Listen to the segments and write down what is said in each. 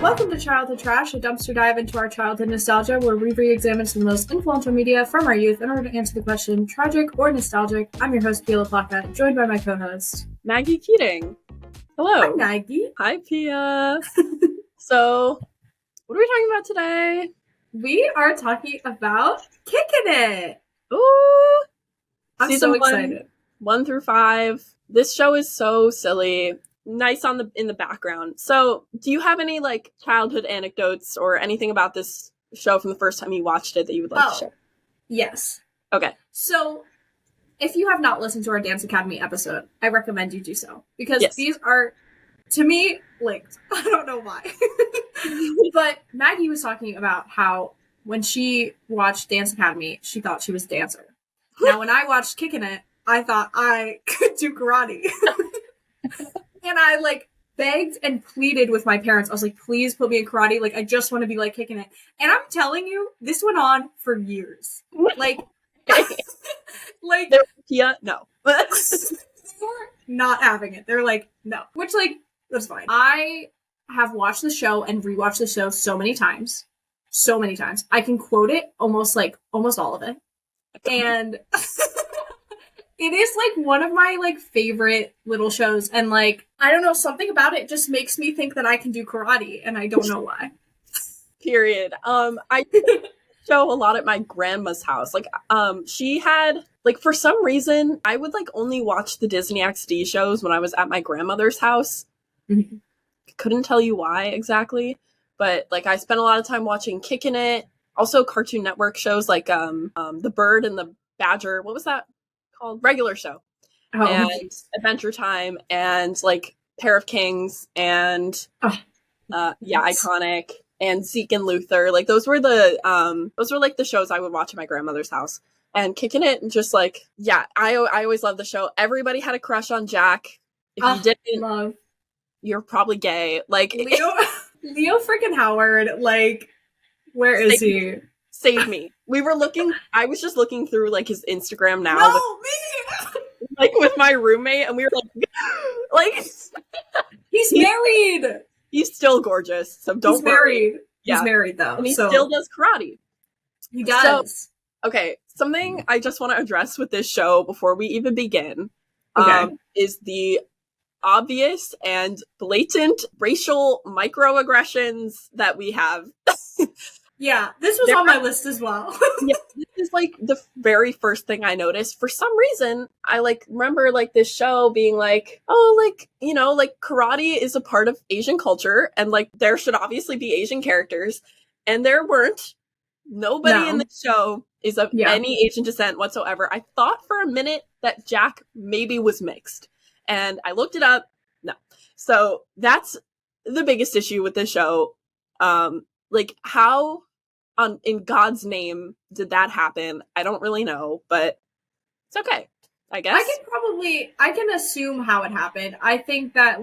Welcome to Childhood Trash, a dumpster dive into our childhood nostalgia where we re-examine some of the most influential media from our youth in order to answer the question, tragic or nostalgic. I'm your host, Pia LaPlaca, joined by my co-host, Maggie Kickin. Hello. Hi, Maggie. Hi, Pia. So, what are we talking about today? We are talking about Kickin' It. Ooh! I'm Season so excited. 1 through 5. This show is so silly. Nice in the background. So, do you have any like childhood anecdotes or anything about this show from the first time you watched it that you would like to share? Yes. Okay. So, if you have not listened to our Dance Academy episode, I recommend you do so. Because these are, to me, linked. I don't know why. But Maggie was talking about how when she watched Dance Academy, she thought she was a dancer. Now, when I watched Kickin' It, I thought I could do karate. And I, begged and pleaded with my parents. I was like, please put me in karate. I just want to be, Kickin' It. And I'm telling you, this went on for years. Yeah, no. They were not having it. They're like, no. Which, that's fine. I have watched the show and rewatched the show so many times. So many times. I can quote it almost all of it. And it is, one of my, favorite little shows. And, I don't know, something about it just makes me think that I can do karate. And I don't know why. Period. I show a lot at my grandma's house. She had, for some reason, I would, only watch the Disney XD shows when I was at my grandmother's house. Mm-hmm. Couldn't tell you why exactly. But, I spent a lot of time watching Kickin' It. Also, Cartoon Network shows like The Bird and the Badger. What was that called? Regular Show. Oh. And Adventure Time and, Pair of Kings and, Iconic and Zeke and Luther. Those were the shows I would watch at my grandmother's house. And Kickin' It, just, I always loved the show. Everybody had a crush on Jack. If you didn't, you're probably gay. Leo freaking Howard, where is he? Save me. I was just looking through, his Instagram now. No, me! With my roommate, and we were he's married! He's still gorgeous, so don't worry. He's married, though. And he still does karate. He does. So, okay, something I just want to address with this show before we even begin is the obvious and blatant racial microaggressions that we have. Yeah, this was on my list as well. Yeah, this is the very first thing I noticed. For some reason, I remember this show being karate is a part of Asian culture and there should obviously be Asian characters, and there weren't. Nobody in the show is of any Asian descent whatsoever. I thought for a minute that Jack maybe was mixed, and I looked it up. No. So that's the biggest issue with this show. How in God's name did that happen? I don't really know, but it's okay, I guess. I can assume how it happened. I think that,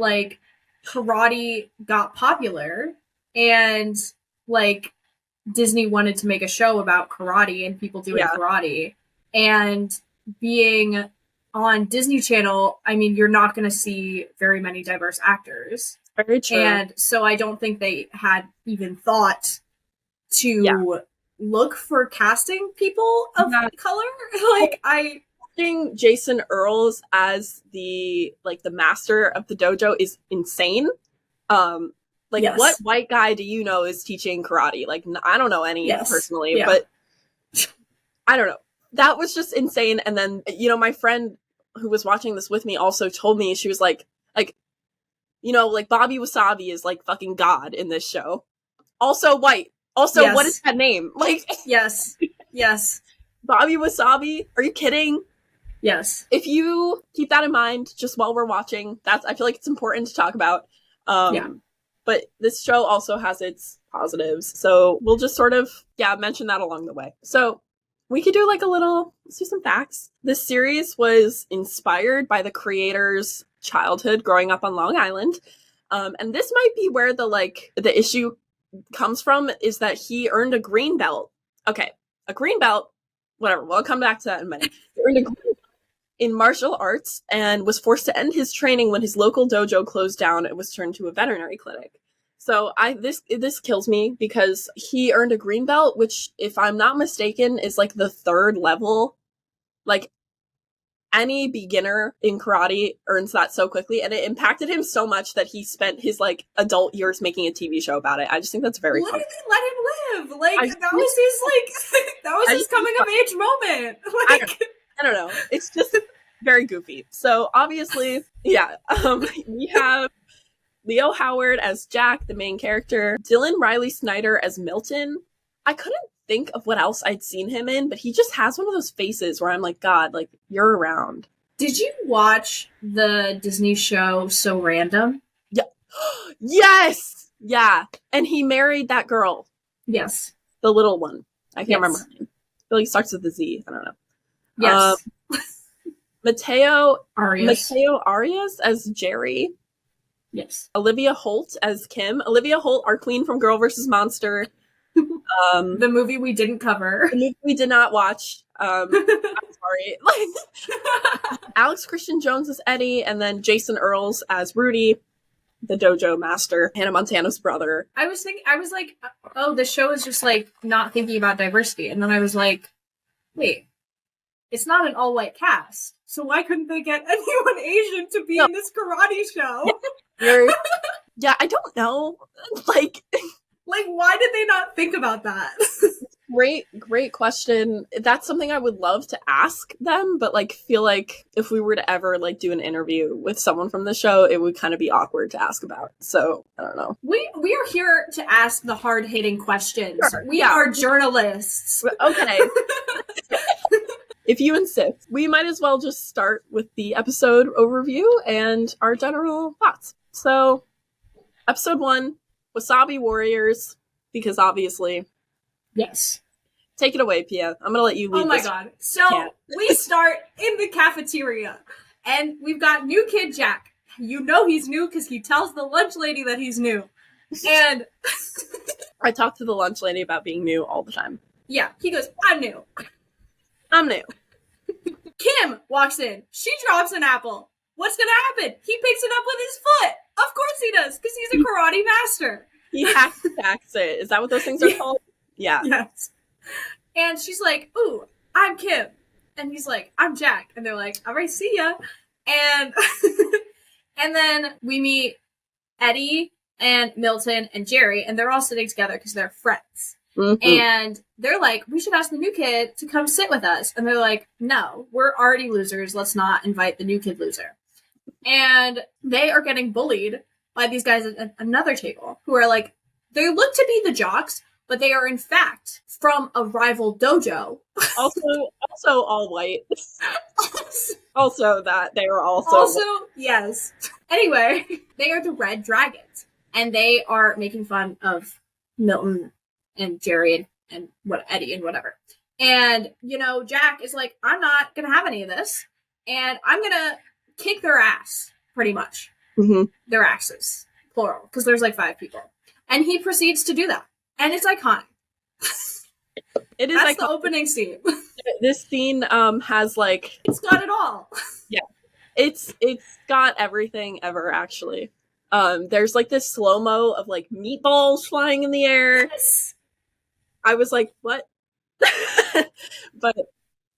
karate got popular, and, Disney wanted to make a show about karate and people doing karate. And being on Disney Channel, I mean, you're not going to see very many diverse actors. Very true. And so I don't think they had even thought to look for casting people of color. Casting Jason Earls as the master of the dojo is insane. What white guy do you know is teaching karate? I don't know any personally, but I don't know. That was just insane. And then, my friend who was watching this with me also told me, she was Bobby Wasabi is fucking God in this show. Also white. Also, what is that name? Yes. Bobby Wasabi? Are you kidding? Yes. If you keep that in mind, just while we're watching, I feel like it's important to talk about. But this show also has its positives, so we'll just sort of, mention that along the way. So we could do let's do some facts. This series was inspired by the creator's childhood growing up on Long Island. And this might be where the issue comes from, is that he earned a green belt. Okay, a green belt, whatever, we'll come back to that in a minute. He earned a green belt in martial arts and was forced to end his training when his local dojo closed down and was turned to a veterinary clinic. So this kills me because he earned a green belt, which, if I'm not mistaken, is like the 3rd level. Like, any beginner in karate earns that so quickly, and it impacted him so much that he spent his like adult years making a TV show about it. I just think that's very Let funny. him live. Like, that was his like that was his coming of age moment. Like, I don't know. It's just very goofy. So obviously, yeah, we have Leo Howard as Jack, the main character, Dylan Riley Snyder as Milton. I couldn't think of what else I'd seen him in, but he just has one of those faces where I'm like, God, like, you're around. Did you watch the Disney show So Random? Yeah. Yes! Yeah. And he married that girl. Yes. The little one. I can't remember her name. I feel like it starts with a Z. I don't know. Yes. Mateo Arias as Jerry. Yes. Olivia Holt as Kim. Olivia Holt, our queen from Girl vs. Monster. The movie we didn't cover. The movie we did not watch. I'm sorry. Alex Christian Jones as Eddie, and then Jason Earls as Rudy, the dojo master, Hannah Montana's brother. I was like, oh, the show is just like not thinking about diversity. And then I was like, wait, it's not an all-white cast. So why couldn't they get anyone Asian to be in this karate show? Yeah, I don't know. Like, why did they not think about that? Great question. That's something I would love to ask them, but like feel like if we were to ever like do an interview with someone from the show, it would kind of be awkward to ask about. So I don't know. We are here to ask the hard-hitting questions. Sure. We are journalists. Okay. If you insist. We might as well just start with the episode overview and our general thoughts. So, episode 1, Wasabi Warriors, because obviously. Yes. Take it away, Pia. I'm going to let you lead. Oh my god. So, we start in the cafeteria, and we've got new kid Jack. You know he's new because he tells the lunch lady that he's new. And I talk to the lunch lady about being new all the time. Yeah, he goes, I'm new. I'm new. Kim walks in. She drops an apple. What's gonna happen? He picks it up with his foot. Of course he does, because he's a karate master. He hacks it. Is that what those things are called? Yeah. Yes. And she's like, ooh, I'm Kim. And he's like, I'm Jack. And they're like, all right, see ya. And and then we meet Eddie and Milton and Jerry, and they're all sitting together because they're friends. Mm-hmm. And they're like, we should ask the new kid to come sit with us. And they're like, no, we're already losers. Let's not invite the new kid loser. And they are getting bullied by these guys at another table who are like, they look to be the jocks, but they are in fact from a rival dojo. Also all white. Also that they are also yes. Anyway, they are the Red Dragons, and they are making fun of Milton and Jerry and Eddie and whatever. And, you know, Jack is like, I'm not going to have any of this. And I'm going to kick their ass, pretty much. Mm-hmm. Their asses, plural, because there's like 5 people. And he proceeds to do that. And it's iconic. It is That's the opening scene. This scene has like... It's got it all. Yeah. It's got everything ever, actually. There's like this slow-mo of like meatballs flying in the air. Yes. I was like, what? But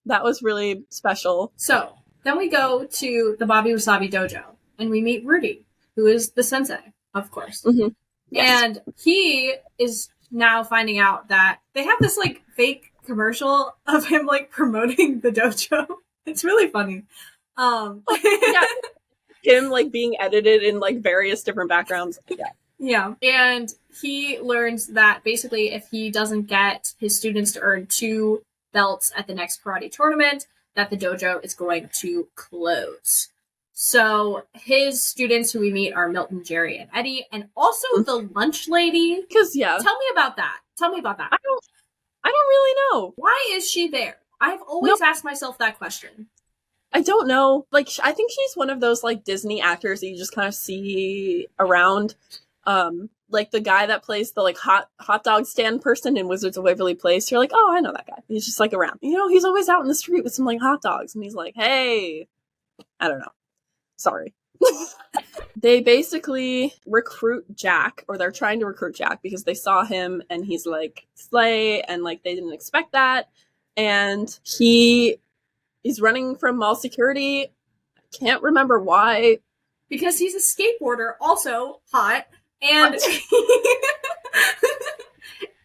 that was really special. So then we go to the Bobby Wasabi dojo and we meet Rudy, who is the sensei, of course. Mm-hmm. Yes. And he is now finding out that they have this like fake commercial of him like promoting the dojo. It's really funny. Yeah. Him like being edited in like various different backgrounds. Yeah. Yeah. And he learns that basically if he doesn't get his students to earn 2 belts at the next karate tournament, that the dojo is going to close. So his students who we meet are Milton, Jerry, and Eddie, and also the lunch lady. Because, yeah. Tell me about that. I don't really know. Why is she there? I've always asked myself that question. I don't know. Like, I think she's one of those, like, Disney actors that you just kind of see around. Like the guy that plays the like hot dog stand person in Wizards of Waverly Place. You're like, oh, I know that guy. He's just like around. You know, he's always out in the street with some like hot dogs, and he's like, hey, I don't know. Sorry. they basically recruit Jack, or they're trying to recruit Jack because they saw him and he's like slay, and like they didn't expect that. And he is running from mall security. Can't remember why. Because he's a skateboarder, also hot, and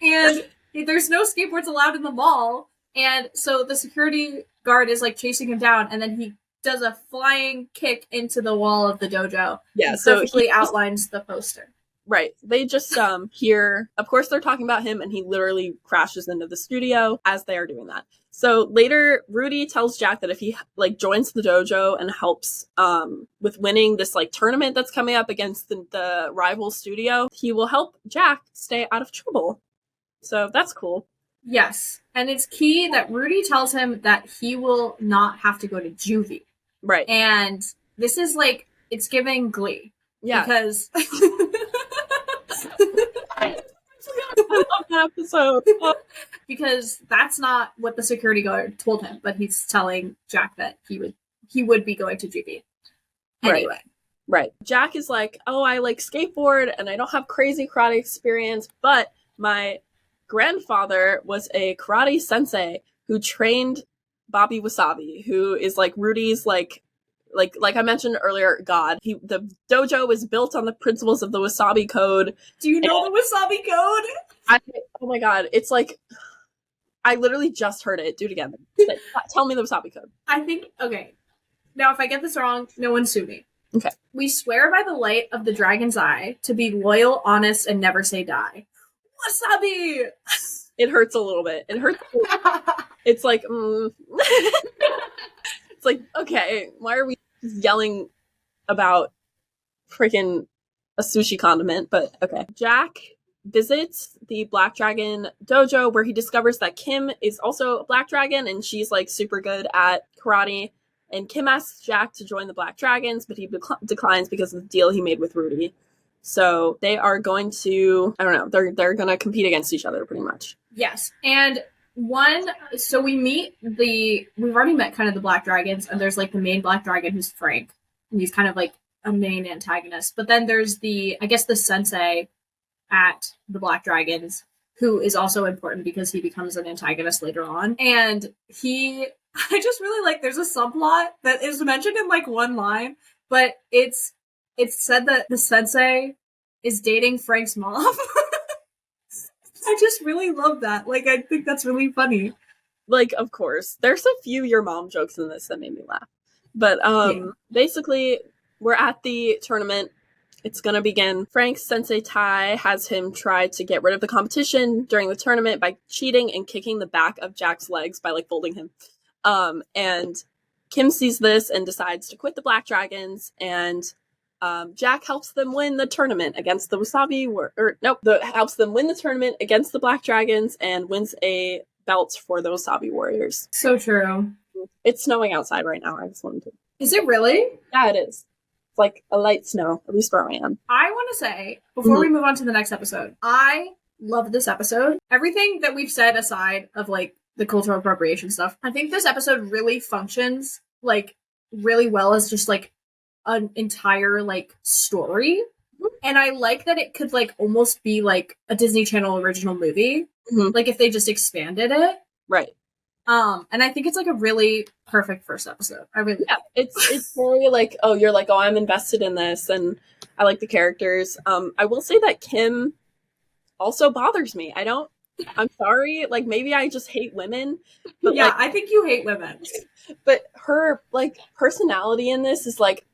and there's no skateboards allowed in the mall, and so the security guard is like chasing him down, and then he does a flying kick into the wall of the dojo. Yeah, so perfectly outlines the poster. Right. They just hear, of course they're talking about him, and he literally crashes into the studio as they are doing that. So later, Rudy tells Jack that if he like joins the dojo and helps with winning this like tournament that's coming up against the rival studio, he will help Jack stay out of trouble. So that's cool. Yes. And it's key that Rudy tells him that he will not have to go to juvie. Right. And this is like, it's giving Glee. Yeah. Because I love that episode. Because that's not what the security guard told him, but he's telling Jack that he would be going to juvie. Anyway. Right. Jack is like, oh, I like skateboard and I don't have crazy karate experience, but my grandfather was a karate sensei who trained Bobby Wasabi, who is like Rudy's like I mentioned earlier, God. The dojo was built on the principles of the Wasabi Code. Do you know the Wasabi Code? Oh my God, it's like I literally just heard it. Do it again. Tell me the Wasabi Code. I think okay. Now, if I get this wrong, no one sue me. Okay. We swear by the light of the dragon's eye to be loyal, honest, and never say die. Wasabi! It hurts a little bit. It hurts. It's like, it's like, okay, why are we yelling about freaking a sushi condiment? But okay. Jack visits the Black Dragon dojo where he discovers that Kim is also a Black Dragon and she's like super good at karate. And Kim asks Jack to join the Black Dragons, but he declines because of the deal he made with Rudy. So they are going to, I don't know, they're going to compete against each other pretty much. Yes. And so we've already met kind of the Black Dragons, and there's like the main Black Dragon who's Frank, and he's kind of like a main antagonist. But then there's the sensei at the Black Dragons, who is also important because he becomes an antagonist later on. And I just really like, there's a subplot that is mentioned in like one line, but it's said that the sensei is dating Frank's mom. I just really love that. Like, I think that's really funny. Like, of course. There's a few your mom jokes in this that made me laugh. But basically, we're at the tournament. It's going to begin. Frank's sensei Tai has him try to get rid of the competition during the tournament by cheating and kicking the back of Jack's legs by like folding him. And Kim sees this and decides to quit the Black Dragons, and Jack helps them win the tournament against the helps them win the tournament against the Black Dragons and wins a belt for the Wasabi Warriors. So true. It's snowing outside right now. I just wanted to. Is it really? Yeah, it is. It's like a light snow, at least where I am. I want to say, before we move on to the next episode, I love this episode. Everything that we've said aside of like the cultural appropriation stuff, I think this episode really functions like really well as just like an entire like story. And I like that it could like almost be like a Disney Channel original movie. Like if they just expanded it. Right. And I think it's like a really perfect first episode. It's very like, I'm invested in this and I like the characters. I will say that Kim also bothers me. I'm sorry, like maybe I just hate women. But yeah, I think you hate women. But her like personality in this is like,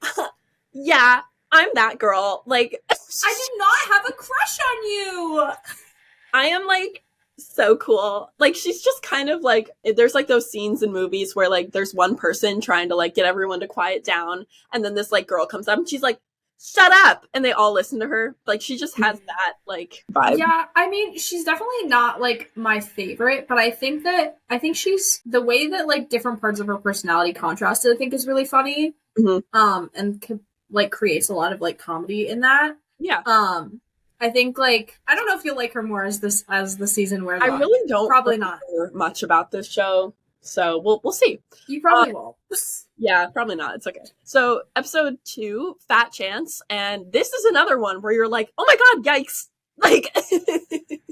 yeah, I'm that girl. Like I did not have a crush on you. I am like so cool. Like she's just kind of like, there's like those scenes in movies where like there's one person trying to like get everyone to quiet down, and then this like girl comes up and she's like, shut up, and they all listen to her. Like she just has that like vibe. Yeah, I mean she's definitely not like my favorite, but I think she's, the way that like different parts of her personality contrasted, I think is really funny. And like creates a lot of like comedy in that. Yeah. I think like, I don't know if you'll like her more as the season wears on. I really don't probably not much about this show. So we'll see. You probably won't. Yeah, probably not. It's okay. So episode 2, Fat Chance, and this is another one where you're like, oh my god, yikes! Like,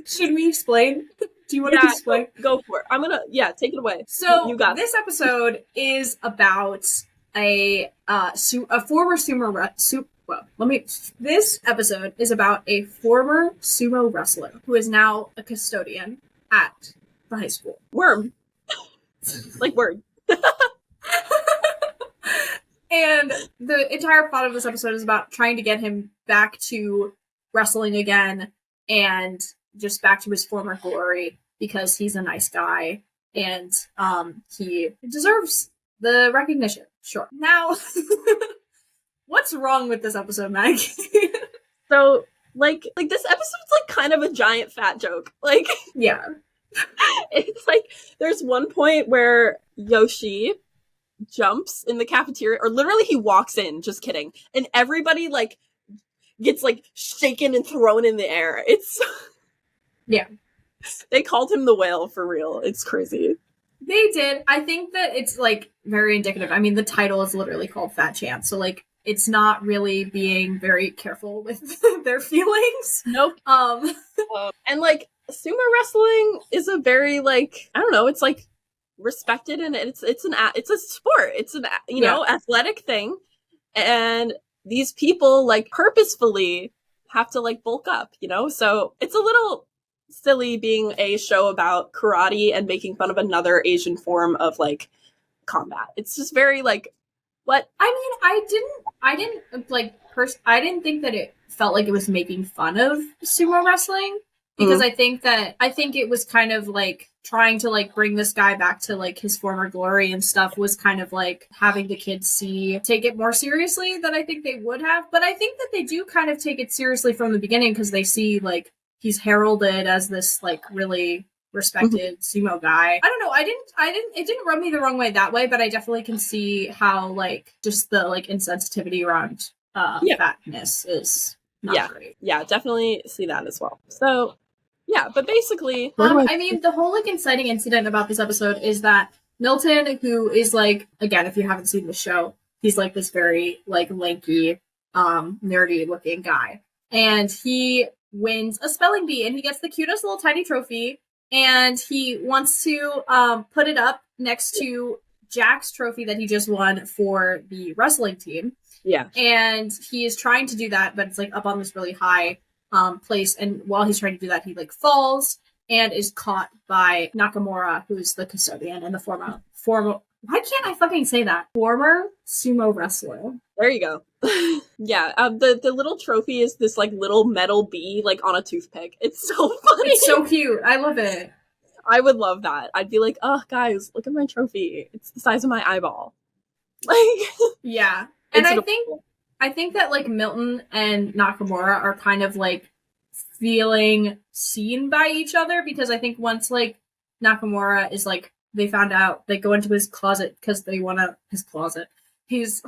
should we explain? Do you want to explain? Go for it. I'm gonna take it away. So you got this episode is about a former sumo This episode is about a former sumo wrestler who is now a custodian at the high school. Worm. Like word. And the entire plot of this episode is about trying to get him back to wrestling again and just back to his former glory because he's a nice guy and he deserves the recognition. Sure. Now, what's wrong with this episode, Maggie? So, like this episode's like kind of a giant fat joke. Like, yeah. It's like there's one point where Yoshi jumps in the cafeteria, or literally he walks in, just kidding, and everybody like gets like shaken and thrown in the air. It's yeah. They called him the whale for real. It's crazy. They did. I think that it's like very indicative. I mean, the title is literally called Fat Chance, so like it's not really being very careful with their feelings. Nope. And like sumo wrestling is a very like, I don't know, it's like respected, and it's a sport. It's an know, athletic thing, and these people like purposefully have to like bulk up, so it's a little silly being a show about karate and making fun of another Asian form of like combat. It's just very like, what? I mean, I didn't think that it felt like it was making fun of sumo wrestling, because I think it was kind of like trying to like bring this guy back to like his former glory and stuff, was kind of like having the kids take it more seriously than I think they would have. But I think that they do kind of take it seriously from the beginning, because they see like he's heralded as this like really respected sumo guy. I don't know. It didn't rub me the wrong way that way, but I definitely can see how like just the like insensitivity around fatness is not great. Yeah, definitely see that as well. So yeah, but basically I mean, the whole like inciting incident about this episode is that Milton, who is like, again, if you haven't seen the show, he's like this very like lanky, nerdy looking guy, and he wins a spelling bee, and he gets the cutest little tiny trophy, and he wants to put it up next to Jack's trophy that he just won for the wrestling team. Yeah. And he is trying to do that, but it's like up on this really high place, and while he's trying to do that, he like falls and is caught by Nakamura, who's the custodian and the former why can't I fucking say that? Former sumo wrestler. There you go. Yeah, the little trophy is this like little metal bee like on a toothpick. It's so funny. It's so cute. I love it. I would love that. I'd be like, oh guys, look at my trophy. It's the size of my eyeball. Like, yeah. And I think that like Milton and Nakamura are kind of like feeling seen by each other, because I think once like Nakamura is like, they found out, they go into his closet because they want his closet. His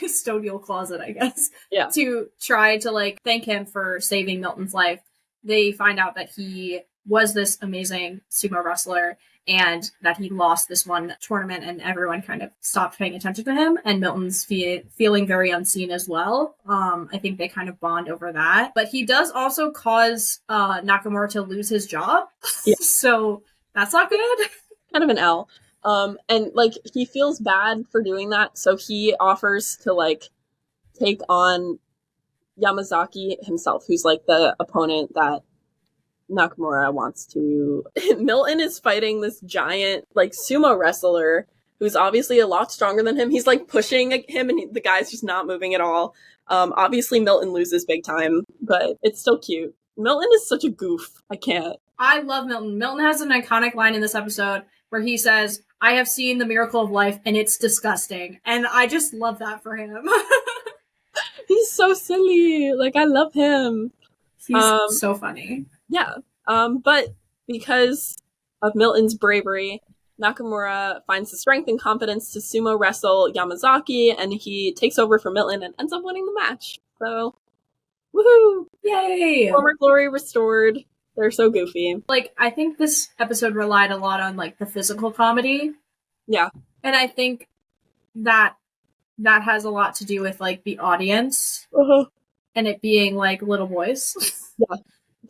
custodial closet, I guess. Yeah. To try to like thank him for saving Milton's life. They find out that he was this amazing sumo wrestler and that he lost this one tournament, and everyone kind of stopped paying attention to him, and Milton's feeling very unseen as well. I think they kind of bond over that. But he does also cause Nakamura to lose his job. Yeah. So that's not good. Kind of an L. And like he feels bad for doing that, so he offers to like take on Yamazaki himself, who's like the opponent that Nakamura wants to. Milton is fighting this giant like sumo wrestler who's obviously a lot stronger than him. He's like pushing him, and the guy's just not moving at all. Obviously Milton loses big time, but it's still cute. Milton is such a goof. I can't. I love Milton. Milton has an iconic line in this episode where he says, "I have seen the miracle of life and it's disgusting." And I just love that for him. He's so silly. Like, I love him. He's so funny. Yeah. But because of Milton's bravery, Nakamura finds the strength and confidence to sumo wrestle Yamazaki, and he takes over for Milton and ends up winning the match. So, woohoo! Yay! Former glory restored. They're so goofy. Like, I think this episode relied a lot on, like, the physical comedy Yeah. And I think that has a lot to do with, like, the audience and it being, like, little boys. Yeah.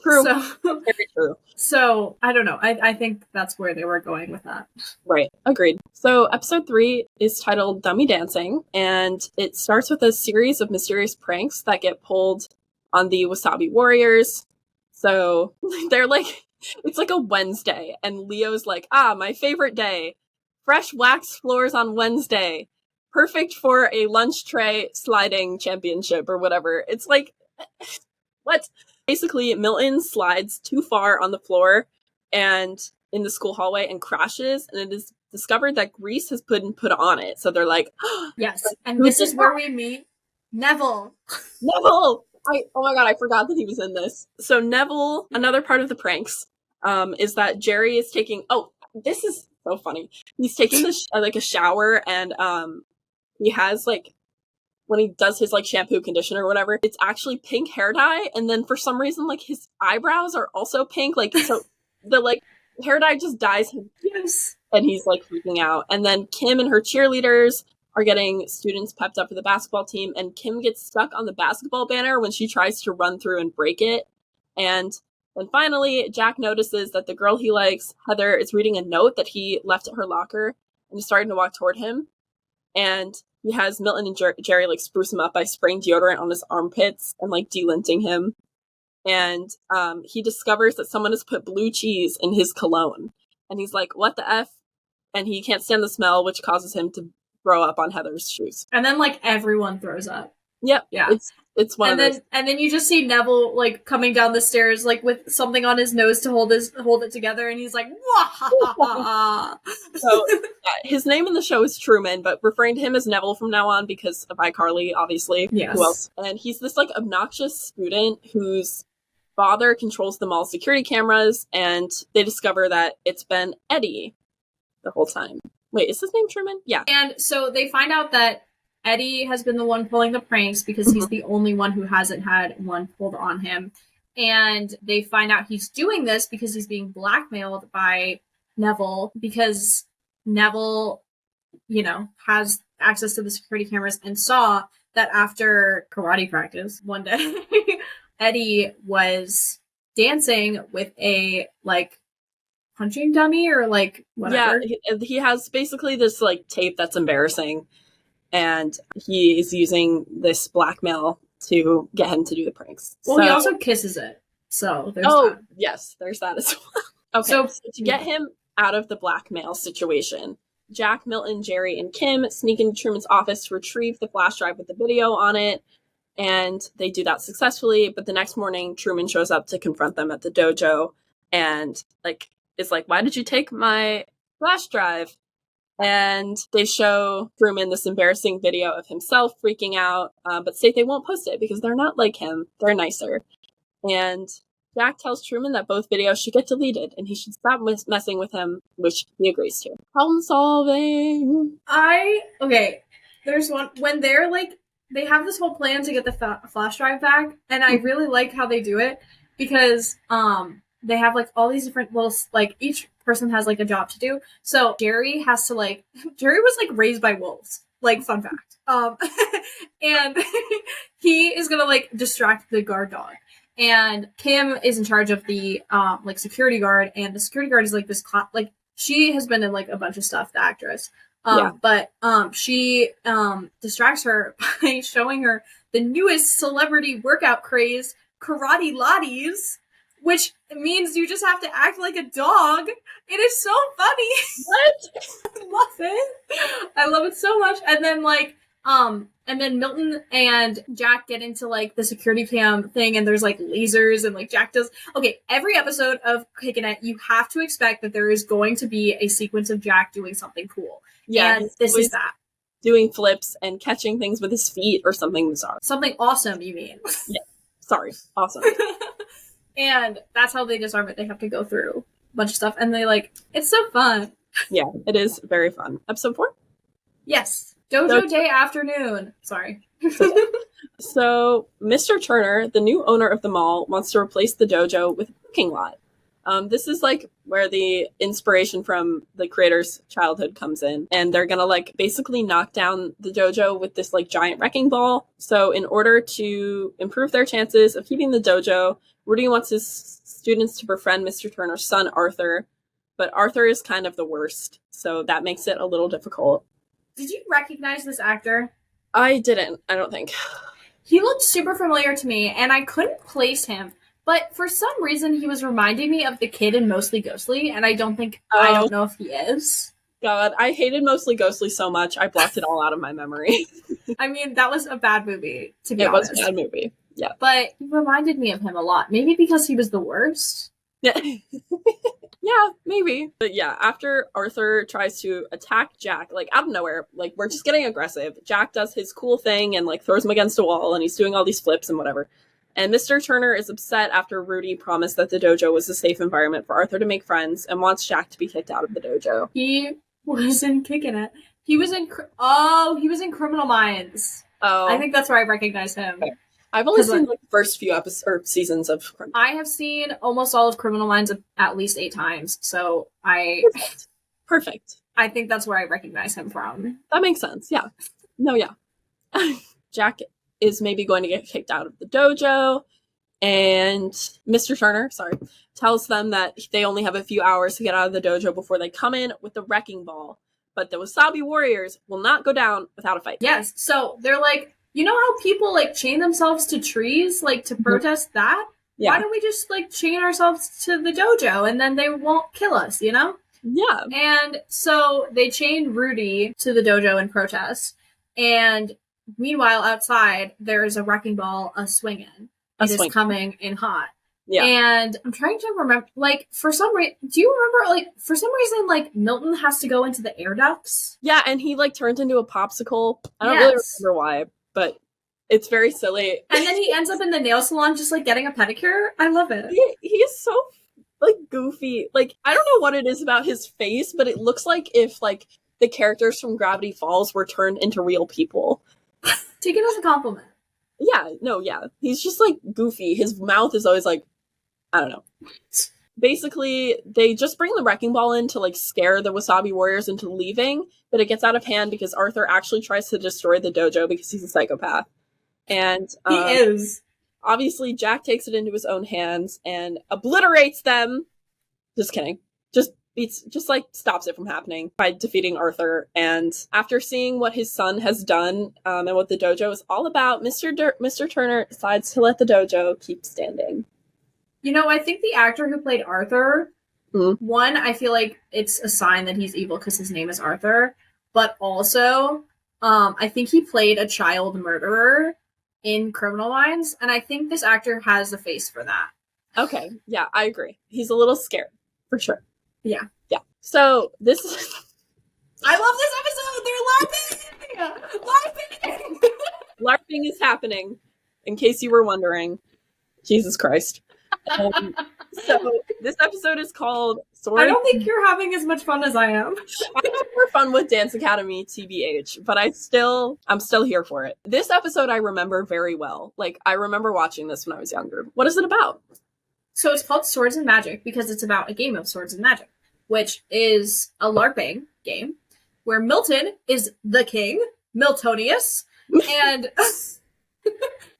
True. So, very true. So, I don't know. I think that's where they were going with that. Right. Agreed. So, episode 3 is titled Dummy Dancing, and it starts with a series of mysterious pranks that get pulled on the Wasabi Warriors. So, they're like, it's like a Wednesday, and Leo's like, my favorite day. Fresh wax floors on Wednesday. Perfect for a lunch tray sliding championship or whatever. It's like, what? Basically, Milton slides too far on the floor and in the school hallway and crashes, and it is discovered that grease has been put on it. So they're like, yes, and this is where we meet Neville. Neville! Oh my god, I forgot that he was in this. So Neville, another part of the pranks, is that Jerry is taking, this is so funny. He's taking a shower, and he has, like, when he does his, like, shampoo, conditioner, or whatever, it's actually pink hair dye, and then for some reason, like, his eyebrows are also pink, like, so the, like, hair dye just dyes him. Yes. And he's, like, freaking out. And then Kim and her cheerleaders are getting students pepped up for the basketball team, and Kim gets stuck on the basketball banner when she tries to run through and break it. And then finally, Jack notices that the girl he likes, Heather, is reading a note that he left at her locker, and is starting to walk toward him. And he has Milton and Jerry, like, spruce him up by spraying deodorant on his armpits and, like, delinting him. And he discovers that someone has put blue cheese in his cologne. And he's like, what the F? And he can't stand the smell, which causes him to throw up on Heather's shoes. And then, like, everyone throws up. Yep. Yeah. It's one of those. And then you just see Neville, like, coming down the stairs, like, with something on his nose to hold it together, and he's like, wah. So his name in the show is Truman, but referring to him as Neville from now on because of iCarly, obviously. Yes. Who else? And he's this, like, obnoxious student whose father controls the mall's security cameras, and they discover that it's been Eddie the whole time. Wait, is his name Truman? Yeah. And so they find out that Eddie has been the one pulling the pranks because he's the only one who hasn't had one pulled on him. And they find out he's doing this because he's being blackmailed by Neville, because Neville, you know, has access to the security cameras and saw that after karate practice one day, Eddie was dancing with a, like, punching dummy or, like, whatever. Yeah, he has basically this, like, tape that's embarrassing, and he is using this blackmail to get him to do the pranks. Well, he also kisses it, so there's that. Yes, there's that as well. Okay, so to get him out of the blackmail situation, Jack, Milton, Jerry, and Kim sneak into Truman's office to retrieve the flash drive with the video on it, and they do that successfully, but the next morning, Truman shows up to confront them at the dojo, and, like, is like, why did you take my flash drive? And they show Truman this embarrassing video of himself freaking out, but state they won't post it because they're not like him. They're nicer. And Jack tells Truman that both videos should get deleted and he should stop messing with him, which he agrees to. Problem solving. There's one, when they're, like, they have this whole plan to get the flash drive back, and I really like how they do it because, they have, like, all these different little, like, each person has, like, a job to do. So Jerry has to, like, Jerry was, like, raised by wolves. Like, fun fact. And he is gonna, like, distract the guard dog. And Kim is in charge of the, like, security guard. And the security guard is, like, this, like, she has been in, like, a bunch of stuff, the actress. But she distracts her by showing her the newest celebrity workout craze, karate lotties, which means you just have to act like a dog. It is so funny. What? I love it. I love it so much. And then, like, and then Milton and Jack get into, like, the security cam thing, and there's, like, lasers, and, like, Jack does... Okay, every episode of Kickin', you have to expect that there is going to be a sequence of Jack doing something cool. Yeah, and this is that. Doing flips and catching things with his feet or something bizarre. Something awesome, you mean? Yeah. Sorry. Awesome. And that's how they disarm it. They have to go through a bunch of stuff, and they, like, it's so fun. Yeah, it is very fun. Episode 4? Yes. Dojo Day Afternoon. Sorry. So, Mr. Turner, the new owner of the mall, wants to replace the dojo with a parking lot. This is like where the inspiration from the creator's childhood comes in, and they're gonna like basically knock down the dojo with this like giant wrecking ball. So in order to improve their chances of keeping the dojo, Rudy wants his students to befriend Mr. Turner's son, Arthur, but Arthur is kind of the worst, so that makes it a little difficult. Did you recognize this actor? I didn't, I don't think. He looked super familiar to me, and I couldn't place him. But for some reason, he was reminding me of the kid in Mostly Ghostly, and I don't know if he is. God, I hated Mostly Ghostly so much, I blocked it all out of my memory. I mean, that was a bad movie, to be honest. It was a bad movie, yeah. But he reminded me of him a lot. Maybe because he was the worst? Yeah. Yeah, maybe. But yeah, after Arthur tries to attack Jack, like out of nowhere, like we're just getting aggressive. Jack does his cool thing and like throws him against a wall, and he's doing all these flips and whatever. And Mr. Turner is upset after Rudy promised that the dojo was a safe environment for Arthur to make friends and wants Jack to be kicked out of the dojo. He wasn't kicking it. He was in Criminal Minds. Oh. I think that's where I recognize him. Okay. I've only seen like the first few episodes or seasons of Criminal. I have seen almost all of Criminal Minds at least 8 times, so Perfect. I think that's where I recognize him from. That makes sense, yeah. No, yeah. Jack is maybe going to get kicked out of the dojo, and Mr. Turner, tells them that they only have a few hours to get out of the dojo before they come in with the wrecking ball. But the Wasabi Warriors will not go down without a fight. Yes, so they're like, you know how people like chain themselves to trees like to protest that? Yeah. Why don't we just like chain ourselves to the dojo and then they won't kill us, you know? Yeah. And so they chained Rudy to the dojo in protest. And meanwhile, outside, there is a wrecking ball swinging. It is coming in hot. Yeah. And I'm trying to remember, like, for some reason, do you remember, like, for some reason, like, Milton has to go into the air ducts? Yeah, and he, like, turns into a popsicle. I don't really remember why, but it's very silly. And then he ends up in the nail salon just, like, getting a pedicure. I love it. He is so, like, goofy. Like, I don't know what it is about his face, but it looks like if, like, the characters from Gravity Falls were turned into real people. Take it as a compliment. Yeah, no, yeah. He's just, like, goofy. His mouth is always, like, I don't know. Basically, they just bring the wrecking ball in to, like, scare the Wasabi Warriors into leaving, but it gets out of hand because Arthur actually tries to destroy the dojo because he's a psychopath. And he is. Obviously, Jack takes it into his own hands and obliterates them. Just kidding. Just stops it from happening by defeating Arthur. And after seeing what his son has done and what the dojo is all about, Mr. Turner decides to let the dojo keep standing. You know, I think the actor who played Arthur, one, I feel like it's a sign that he's evil because his name is Arthur, but also, I think he played a child murderer in Criminal Minds, and I think this actor has the face for that. Okay, yeah, I agree. He's a little scared, for sure. Yeah. Yeah. So, this I love this episode! They're LARPing! LARPing! LARPing is happening, in case you were wondering. Jesus Christ. So this episode is called Sword. I don't think you're having as much fun as I am. I have more fun with Dance Academy, TBH, but I'm still here for it. This episode I remember very well. Like, I remember watching this when I was younger. What is it about? So it's called Swords and Magic because it's about a game of Swords and Magic, which is a LARPing game where Milton is the king, Miltonius, and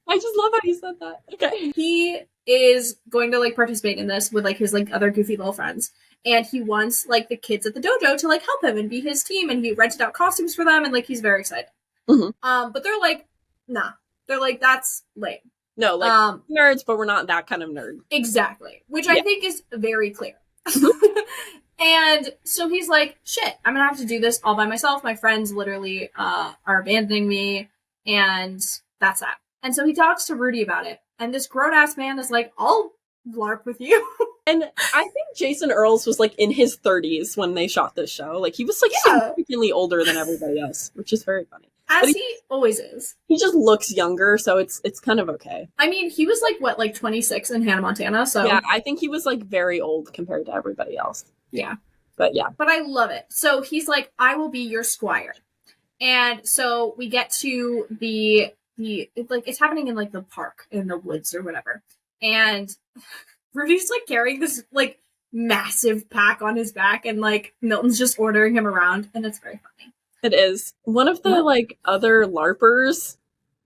I just love how you said that. Okay. He is going to like participate in this with like his like other goofy little friends, and he wants like the kids at the dojo to like help him and be his team, and he rented out costumes for them, and like he's very excited. But they're like, nah, they're like, that's lame. No, like nerds, but we're not that kind of nerd. Exactly, which I think is very clear. And so he's like, shit, I'm gonna have to do this all by myself. My friends literally are abandoning me, and that's that. And so he talks to Rudy about it. And this grown-ass man is like, I'll LARP with you. And I think Jason Earls was, like, in his 30s when they shot this show. Like, he was, like, significantly older than everybody else, which is very funny. As he always is. He just looks younger, so it's kind of okay. I mean, he was, like 26 in Hannah Montana, so... Yeah, I think he was, like, very old compared to everybody else. Yeah. But, yeah. But I love it. So he's like, I will be your squire. And so we get to it's happening in like the park in the woods or whatever, and Rudy's like carrying this like massive pack on his back, and like Milton's just ordering him around, and it's very funny. It is. One of the like other LARPers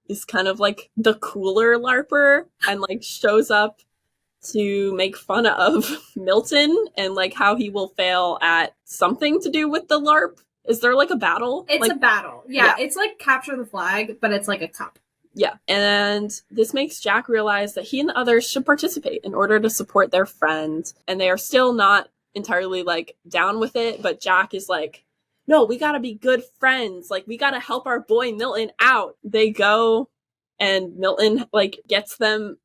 is kind of like the cooler LARPer and like shows up to make fun of Milton and like how he will fail at something to do with the LARP. Is there like a battle? It's like, a battle. Yeah, it's like capture the flag, but it's like a cup. Yeah, and this makes Jack realize that he and the others should participate in order to support their friend, and they are still not entirely like down with it, but Jack is like, no, we gotta be good friends, like we gotta help our boy Milton out. They go, and Milton like gets them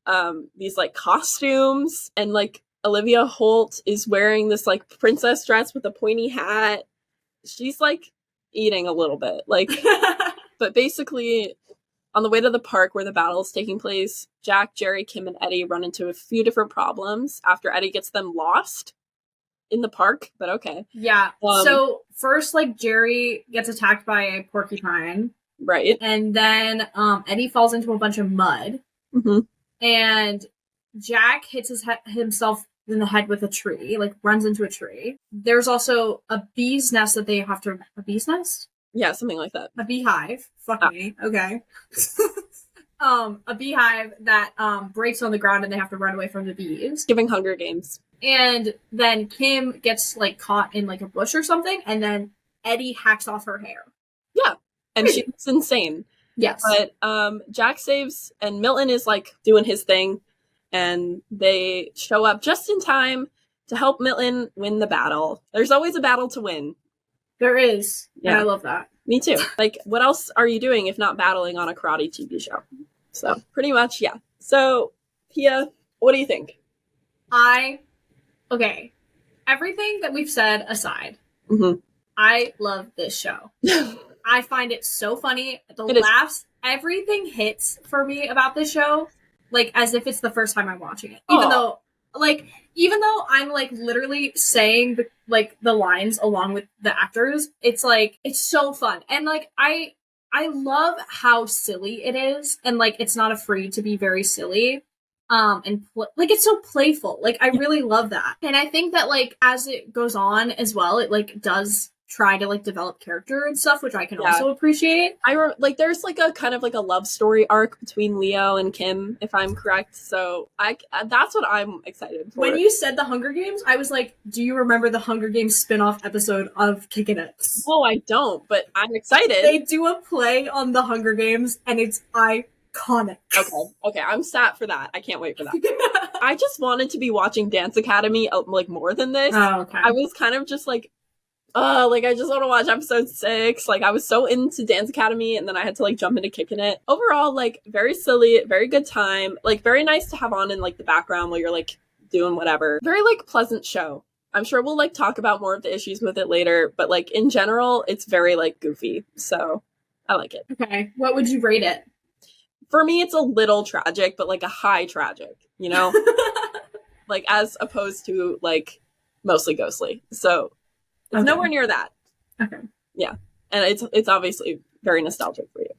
these like costumes, and like Olivia Holt is wearing this like princess dress with a pointy hat. She's like eating a little bit, like but basically on the way to the park where the battle is taking place, Jack, Jerry, Kim, and Eddie run into a few different problems after Eddie gets them lost in the park, but okay. Yeah. So first, like, Jerry gets attacked by a porcupine. Right. And then Eddie falls into a bunch of mud. Mm-hmm. And Jack hits himself in the head with a tree, like runs into a tree. There's also a bee's nest that they have to... A bee's nest? Yeah, something like that. A beehive. Fuck me. Okay. A beehive that breaks on the ground and they have to run away from the bees. Giving Hunger Games. And then Kim gets like caught in like a bush or something, and then Eddie hacks off her hair. Yeah. And she's insane. Yes. But Jack saves, and Milton is like doing his thing, and they show up just in time to help Milton win the battle. There's always a battle to win. There is. Yeah. And I love that. Me too. Like, what else are you doing if not battling on a karate TV show? So, pretty much, yeah. So, Pia, what do you think? Okay. Everything that we've said aside, mm-hmm. I love this show. I find it so funny. The laughs, everything hits for me about this show, like, as if it's the first time I'm watching it. Even though I'm like literally saying the lines along with the actors, it's like it's so fun. And like I love how silly it is, and like it's not afraid to be very silly. Like it's so playful. Like I really love that. And I think that like as it goes on as well, it like does try to like develop character and stuff, which I can also appreciate. There's like a kind of like a love story arc between Leo and Kim, if I'm correct. So that's what I'm excited for. When you said the Hunger Games, I was like, do you remember the Hunger Games spin-off episode of Kickin? No, I don't, but I'm excited. They do a play on the Hunger Games, and it's iconic. Okay, I'm sat for that. I can't wait for that. I just wanted to be watching Dance Academy like more than this. Oh, okay. I was kind of just like, like I just want to watch episode 6. Like I was so into Dance Academy, and then I had to like jump into Kickin' It. Overall, like very silly, very good time. Like very nice to have on in like the background while you're like doing whatever. Very like pleasant show. I'm sure we'll like talk about more of the issues with it later, but like in general, it's very like goofy. So I like it. Okay, what would you rate it? For me, it's a little tragic, but like a high tragic, you know? Like as opposed to like mostly ghostly. So it's nowhere near that. Okay. Yeah. And it's obviously very nostalgic for you.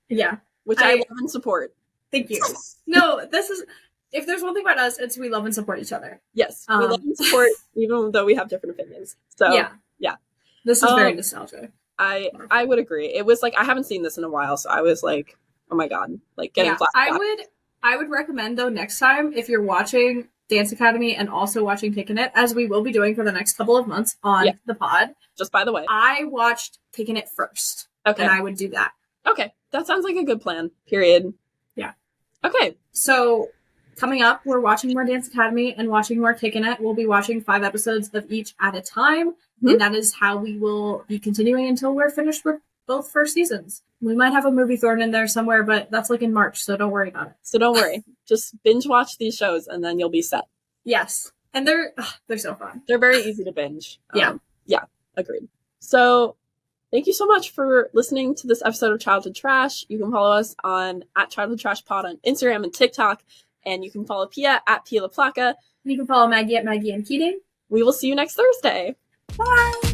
Yeah. Which I love and support. Thank you. No, this is, if there's one thing about us, it's we love and support each other. Yes. We love and support even though we have different opinions. So yeah. This is very nostalgic. I would agree. It was like, I haven't seen this in a while, so I was like, oh my God, like getting flashbacks. I would recommend though next time if you're watching Dance Academy and also watching Kickin' It, as we will be doing for the next couple of months on the pod. Just by the way, I watched Kickin' It first. Okay. And I would do that. Okay. That sounds like a good plan. Period. Yeah. Okay. So coming up, we're watching more Dance Academy and watching more Kickin' It. We'll be watching 5 episodes of each at a time. Mm-hmm. And that is how we will be continuing until we're finished with both first seasons. We might have a movie thrown in there somewhere, but that's like in March, so don't worry about it. So don't worry. Just binge watch these shows and then you'll be set. Yes. And they're so fun. They're very easy to binge. Yeah. Yeah, agreed. So thank you so much for listening to this episode of Childhood Trash. You can follow us on @ChildhoodTrashPod on Instagram and TikTok. And you can follow Pia @Pia La Placa. You can follow Maggie @Maggie and Keating. We will see you next Thursday. Bye.